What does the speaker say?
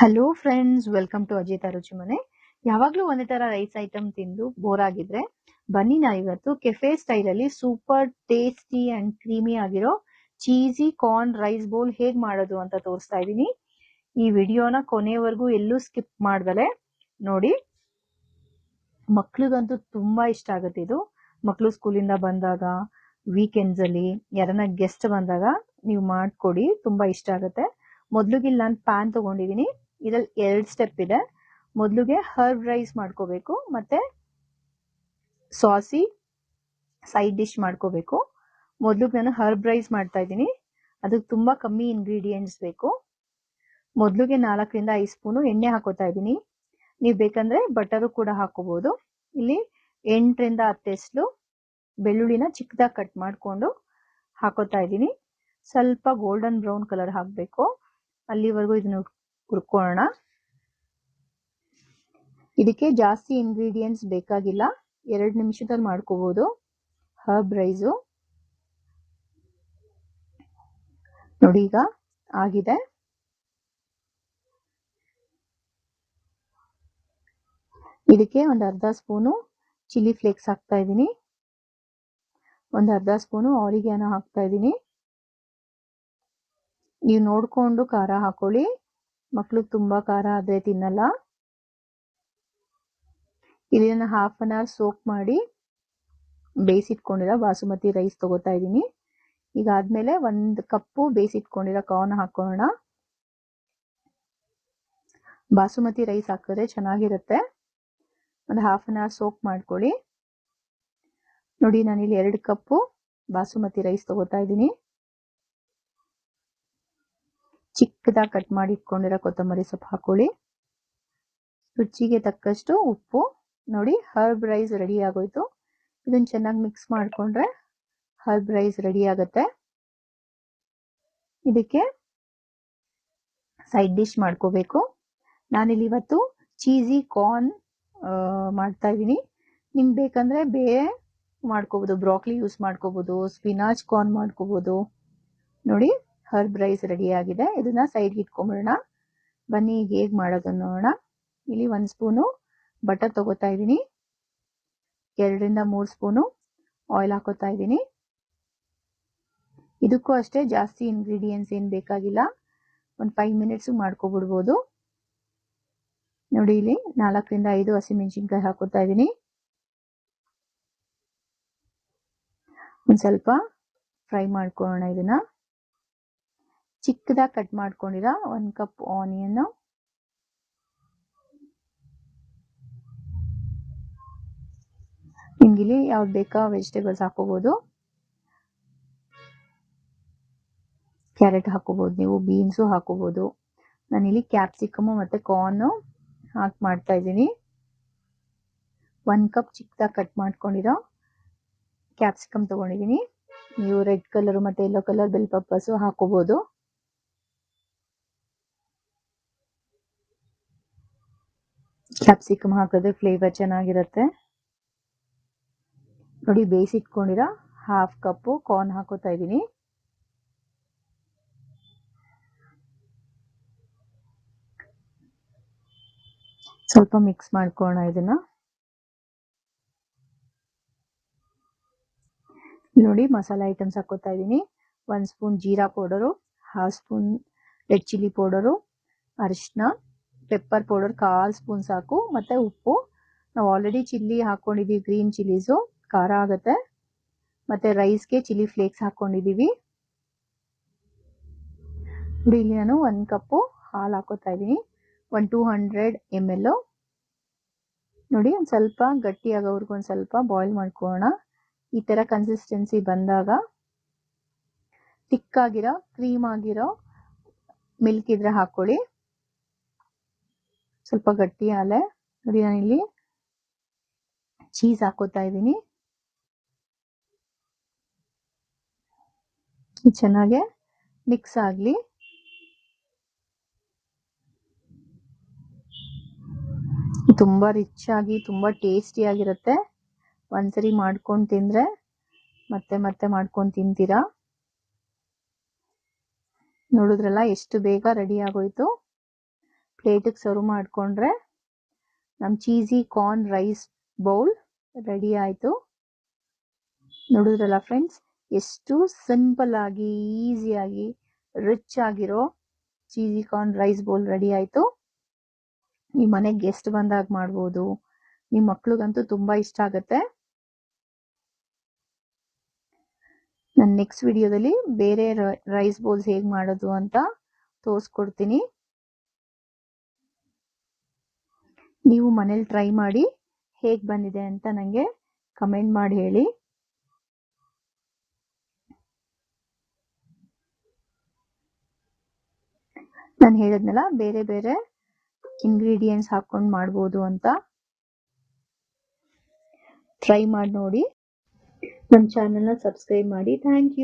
Hello friends, welcome to Ajitha Ruchi Mane. ಯಾವಾಗ್ಲೂ ಒಂದೇ ತರ ರೈಸ್ ಐಟಮ್ ತಿಂದು ಬೋರ್ ಆಗಿದ್ರೆ ಬನ್ನಿ, ಇವತ್ತು ಕೆಫೆ ಸ್ಟೈಲ್ ಅಲ್ಲಿ ಸೂಪರ್ ಟೇಸ್ಟಿ ಅಂಡ್ ಕ್ರೀಮಿ ಆಗಿರೋ ಚೀಸಿ ಕಾರ್ನ್ ರೈಸ್ ಬೌಲ್ ಹೇಗ್ ಮಾಡೋದು ಅಂತ ತೋರಿಸ್ತಾ ಇದ್ದೀನಿ. ಈ ವಿಡಿಯೋನ ಕೊನೆವರೆಗೂ ಎಲ್ಲೂ ಸ್ಕಿಪ್ ಮಾಡ್ದಲೆ ನೋಡಿ. ಮಕ್ಳಿಗಂತೂ ತುಂಬಾ ಇಷ್ಟ ಆಗುತ್ತೆ ಇದು. ಮಕ್ಳು ಸ್ಕೂಲಿಂದ ಬಂದಾಗ, ವೀಕೆಂಡ್ಸ್ ಅಲ್ಲಿ ಯಾರನ್ನ ಗೆಸ್ಟ್ ಬಂದಾಗ ನೀವು ಮಾಡ್ಕೊಡಿ, ತುಂಬಾ ಇಷ್ಟ ಆಗುತ್ತೆ. ಮೊದ್ಲಿಗೆ ಇಲ್ಲಿ ನಾನು ಪ್ಯಾನ್ ತಗೊಂಡಿದೀನಿ. ಇದ್ರಲ್ಲಿ 2 ಸ್ಟೆಪ್ ಇದೆ. ಮೊದ್ಲಿಗೆ ಹರ್ಬ್ ರೈಸ್ ಮಾಡ್ಕೋಬೇಕು, ಮತ್ತೆ ಸಾಸಿ ಸೈಡ್ ಡಿಶ್ ಮಾಡ್ಕೋಬೇಕು. ಮೊದ್ಲಿಗೆ ನಾನು ಹರ್ಬ್ ರೈಸ್ ಮಾಡ್ತಾ ಇದ್ದೀನಿ. ಅದಕ್ಕೆ ತುಂಬಾ ಕಮ್ಮಿ ಇಂಗ್ರೀಡಿಯೆಂಟ್ಸ್ ಬೇಕು. ಮೊದ್ಲಿಗೆ 4 ರಿಂದ 5 ಸ್ಪೂನು ಎಣ್ಣೆ ಹಾಕೋತಾ ಇದ್ದೀನಿ. ನೀವು ಬೇಕಂದ್ರೆ ಬಟರು ಕೂಡ ಹಾಕೋಬಹುದು. ಇಲ್ಲಿ 8 ರಿಂದ 10 ಎಸ್ಲು ಬೆಳ್ಳುಳ್ಳಿನ ಚಿಕ್ಕದಾಗಿ ಕಟ್ ಮಾಡ್ಕೊಂಡು ಹಾಕೋತಾ ಇದ್ದೀನಿ. ಸ್ವಲ್ಪ ಗೋಲ್ಡನ್ ಬ್ರೌನ್ ಕಲರ್ ಹಾಕ್ಬೇಕು, ಅಲ್ಲಿವರೆಗೂ ಇದನ್ನ ಹುರ್ಕೊಳ್ಳೋಣ. ಇದಕ್ಕೆ ಜಾಸ್ತಿ ಇಂಗ್ರೀಡಿಯೆಂಟ್ಸ್ ಬೇಕಾಗಿಲ್ಲ, 2 ನಿಮಿಷದಲ್ಲಿ ಮಾಡ್ಕೋಬಹುದು ಹರ್ಬ್ ರೈಸು. ನೋಡಿ, ಈಗ ಆಗಿದೆ. ಇದಕ್ಕೆ ಒಂದು ಅರ್ಧ ಸ್ಪೂನು ಚಿಲ್ಲಿ ಫ್ಲೇಕ್ಸ್ ಹಾಕ್ತಾ ಇದ್ದೀನಿ, ಒಂದು ಅರ್ಧ ಸ್ಪೂನು ಆರಿಗ್ಯಾನೋ ಹಾಕ್ತಾ ಇದ್ದೀನಿ. ನೀವು ನೋಡ್ಕೊಂಡು ಖಾರ ಹಾಕೊಳ್ಳಿ, ಮಕ್ಳಿಗೆ ತುಂಬಾ ಖಾರ ಆದ್ರೆ ತಿನ್ನಲ್ಲ. ಇದನ್ನ ಹಾಫ್ ಅನ್ ಅವರ್ ಸೋಕ್ ಮಾಡಿ ಬೇಯಿಸಿಟ್ಕೊಂಡಿರೋ ಬಾಸುಮತಿ ರೈಸ್ ತಗೋತಾ ಇದ್ದೀನಿ. ಈಗ ಆದ್ಮೇಲೆ 1 ಕಪ್ಪು ಬೇಯಿಸಿಟ್ಕೊಂಡಿರೋ ಕಾರ್ನ್ ಹಾಕೋಣ. ಬಾಸುಮತಿ ರೈಸ್ ಹಾಕಿದ್ರೆ ಚೆನ್ನಾಗಿರುತ್ತೆ. ಒಂದು ಹಾಫ್ ಅನ್ ಅವರ್ ಸೋಕ್ ಮಾಡ್ಕೊಳ್ಳಿ. ನೋಡಿ, ನಾನಿಲ್ಲಿ 2 ಕಪ್ಪು ಬಾಸುಮತಿ ರೈಸ್ ತಗೋತಾ ಇದ್ದೀನಿ. ಚಿಕ್ಕದಾಗಿ ಕಟ್ ಮಾಡಿ ಇಟ್ಕೊಂಡಿರೋ ಕೊತ್ತಂಬರಿ ಸೊಪ್ಪು ಹಾಕೊಳ್ಳಿ. ರುಚಿಗೆ ತಕ್ಕಷ್ಟು ಉಪ್ಪು. ನೋಡಿ, ಹರ್ಬ್ ರೈಸ್ ರೆಡಿ ಆಗೋಯ್ತು. ಇದನ್ನ ಚೆನ್ನಾಗಿ ಮಿಕ್ಸ್ ಮಾಡ್ಕೊಂಡ್ರೆ ಹರ್ಬ್ ರೈಸ್ ರೆಡಿ ಆಗುತ್ತೆ. ಇದಕ್ಕೆ ಸೈಡ್ ಡಿಶ್ ಮಾಡ್ಕೋಬೇಕು. ನಾನಿಲ್ಲಿ ಇವತ್ತು ಚೀಸಿ ಕಾರ್ನ್ ಮಾಡ್ತಾ ಇದ್ದೀನಿ. ನಿಮ್ಗೆ ಬೇಕಂದ್ರೆ ಬೇರೆ ಮಾಡ್ಕೋಬಹುದು, ಬ್ರಾಕ್ಲಿ ಯೂಸ್ ಮಾಡ್ಕೋಬಹುದು, ಸ್ಪಿನಾಚ್ ಕಾರ್ನ್ ಮಾಡ್ಕೋಬಹುದು. ನೋಡಿ, ಹರ್ಬ್ ರೈಸ್ ರೆಡಿ ಆಗಿದೆ. ಇದನ್ನ ಸೈಡ್ಗೆ ಇಟ್ಕೊಂಡ್ಬಿಡೋಣ. ಬನ್ನಿ, ಈಗ ಹೇಗ್ ಮಾಡೋದು ನೋಡೋಣ. ಇಲ್ಲಿ 1 ಸ್ಪೂನು ಬಟರ್ ತಗೋತಾ ಇದ್ದೀನಿ, 2 ರಿಂದ 3 ಸ್ಪೂನು ಆಯಿಲ್ ಹಾಕೋತಾ ಇದ್ದೀನಿ. ಇದಕ್ಕೂ ಅಷ್ಟೇ ಜಾಸ್ತಿ ಇಂಗ್ರೀಡಿಯೆಂಟ್ಸ್ ಏನ್ ಬೇಕಾಗಿಲ್ಲ, ಒಂದು 5 ಮಿನಿಟ್ಸ್ ಮಾಡ್ಕೊಬಿಡ್ಬೋದು. ನೋಡಿ, ಇಲ್ಲಿ 4 ರಿಂದ 5 ಹಸಿಮೆಣಸಿನ್ಕಾಯಿ ಹಾಕೋತಾ ಇದ್ದೀನಿ. ಒಂದ್ ಸ್ವಲ್ಪ ಫ್ರೈ ಮಾಡ್ಕೊಳ್ಳೋಣ. ಇದನ್ನ ಚಿಕ್ಕದಾಗಿ ಕಟ್ ಮಾಡ್ಕೊಂಡಿರ 1 ಕಪ್ ಆನಿಯನ್, ನಿಮ್ಗಿಲ್ಲಿ ಯಾವ್ದು ಬೇಕಾ ವೆಜಿಟೇಬಲ್ಸ್ ಹಾಕೋಬಹುದು. ಕ್ಯಾರೆಟ್ ಹಾಕೋಬಹುದು, ನೀವು ಬೀನ್ಸು ಹಾಕೋಬಹುದು. ನಾನಿಲ್ಲಿ ಕ್ಯಾಪ್ಸಿಕಮ್ ಮತ್ತೆ ಕಾರ್ನ್ ಹಾಕಿ ಮಾಡ್ತಾ ಇದ್ದೀನಿ. 1 ಕಪ್ ಚಿಕ್ಕದಾಗಿ ಕಟ್ ಮಾಡ್ಕೊಂಡಿರೋ ಕ್ಯಾಪ್ಸಿಕಮ್ ತಗೊಂಡಿದ್ದೀನಿ. ನೀವು ರೆಡ್ ಕಲರ್ ಮತ್ತೆ ಯೆಲ್ಲೋ ಕಲರ್ ಬೆಲ್ ಪಪ್ಪರ್ಸ್ ಹಾಕೋಬಹುದು. ಕ್ಯಾಪ್ಸಿಕಮ್ ಹಾಕಿದ್ರೆ ಫ್ಲೇವರ್ ಚೆನ್ನಾಗಿರುತ್ತೆ. ನೋಡಿ, ಬೇಯಿಸಿಟ್ಕೊಂಡಿರೋ ಹಾಫ್ ಕಪ್ ಕಾರ್ನ್ ಹಾಕೋತಾ ಇದ್ದೀನಿ. ಸ್ವಲ್ಪ ಮಿಕ್ಸ್ ಮಾಡ್ಕೊಳ್ಳೋಣ ಇದನ್ನ. ನೋಡಿ, ಮಸಾಲೆ ಐಟಮ್ಸ್ ಹಾಕೋತಾ ಇದ್ದೀನಿ. 1 spoon jeera powder, half spoon red chilli powder, ಅರಿಶಿನ, ಪೆಪ್ಪರ್ ಪೌಡರ್ 1/4 ಸ್ಪೂನ್ ಸಾಕು, ಮತ್ತೆ ಉಪ್ಪು. ನಾವು ಆಲ್ರೆಡಿ ಚಿಲ್ಲಿ ಹಾಕೊಂಡಿದೀವಿ, ಗ್ರೀನ್ ಚಿಲ್ಲೀಸು ಖಾರ ಆಗುತ್ತೆ. ಮತ್ತೆ ರೈಸ್ಗೆ ಚಿಲ್ಲಿ ಫ್ಲೇಕ್ಸ್ ಹಾಕೊಂಡಿದೀವಿ. ನೋಡಿ, ಇಲ್ಲಿ ನಾನು 1 ಕಪ್ಪು ಹಾಲು ಹಾಕೋತಾ ಇದ್ದೀನಿ, 200 ml. ನೋಡಿ, ಒಂದ್ ಸ್ವಲ್ಪ ಗಟ್ಟಿ ಆಗೋವರೆಗೂ ಒಂದ್ ಸ್ವಲ್ಪ ಬಾಯ್ಲ್ ಮಾಡ್ಕೊಳ್ಳೋಣ. ಈ ತರ ಕನ್ಸಿಸ್ಟೆನ್ಸಿ ಬಂದಾಗ ಥಿಕ್ ಆಗಿರೋ ಕ್ರೀಮ್ ಆಗಿರೋ ಮಿಲ್ಕ್ ಇದ್ರೆ ಹಾಕೊಳ್ಳಿ. ಸ್ವಲ್ಪ ಗಟ್ಟಿ ಹಾಲೆ. ನೋಡಿ, ನಾನಿಲ್ಲಿ ಚೀಸ್ ಹಾಕೋತಾ ಇದ್ದೀನಿ. ಚೆನ್ನಾಗೆ ಮಿಕ್ಸ್ ಆಗ್ಲಿ. ತುಂಬಾ ರಿಚ್ ಆಗಿ ತುಂಬಾ ಟೇಸ್ಟಿ ಆಗಿರುತ್ತೆ. ಒಂದ್ಸರಿ ಮಾಡ್ಕೊಂಡು ತಿಂದ್ರೆ ಮತ್ತೆ ಮತ್ತೆ ಮಾಡ್ಕೊಂಡು ತಿಂತೀರಾ. ನೋಡಿದ್ರಲ್ಲ ಎಷ್ಟು ಬೇಗ ರೆಡಿ ಆಗೋಯ್ತು. ಪ್ಲೇಟಿಗೆ ಸರ್ವ್ ಮಾಡಿಕೊಂಡ್ರೆ ನಮ್ಮ cheesy corn rice bowl ready ಆಯಿತು. ನೋಡಿದ್ರಲ್ಲ ಫ್ರೆಂಡ್ಸ್, ಎಷ್ಟು ಸಿಂಪಲ್ ಆಗಿ ಈಸಿಯಾಗಿ ರಿಚ್ ಆಗಿರೋ cheesy corn rice bowl ready ಆಯಿತು. ನಿಮ್ಮ ಮನೆಗೆ ಗೆಸ್ಟ್ ಬಂದಾಗ ಮಾಡ್ಬೋದು. ನಿಮ್ಮ ಮಕ್ಳಿಗಂತೂ ತುಂಬ ಇಷ್ಟ ಆಗುತ್ತೆ. ನಾನು ನೆಕ್ಸ್ಟ್ ವಿಡಿಯೋದಲ್ಲಿ ಬೇರೆ ರೈಸ್ ಬೌಲ್ಸ್ ಹೇಗೆ ಮಾಡೋದು ಅಂತ ತೋರಿಸ್ಕೊಡ್ತೀನಿ. ನೀವು ಮನೇಲಿ ಟ್ರೈ ಮಾಡಿ ಹೇಗೆ ಬಂದಿದೆ ಅಂತ ನನಗೆ ಕಮೆಂಟ್ ಮಾಡಿ ಹೇಳಿ. ನಾನು ಹೇಳಿದ್ನಲ್ಲ ಬೇರೆ ಬೇರೆ ಇಂಗ್ರೀಡಿಯೆಂಟ್ಸ್ ಹಾಕೊಂಡು ಮಾಡ್ಬೋದು ಅಂತ. ಟ್ರೈ ಮಾಡಿ ನೋಡಿ. ನಮ್ಮ ಚಾನೆಲ್ನ ಸಬ್ಸ್ಕ್ರೈಬ್ ಮಾಡಿ. Thank you.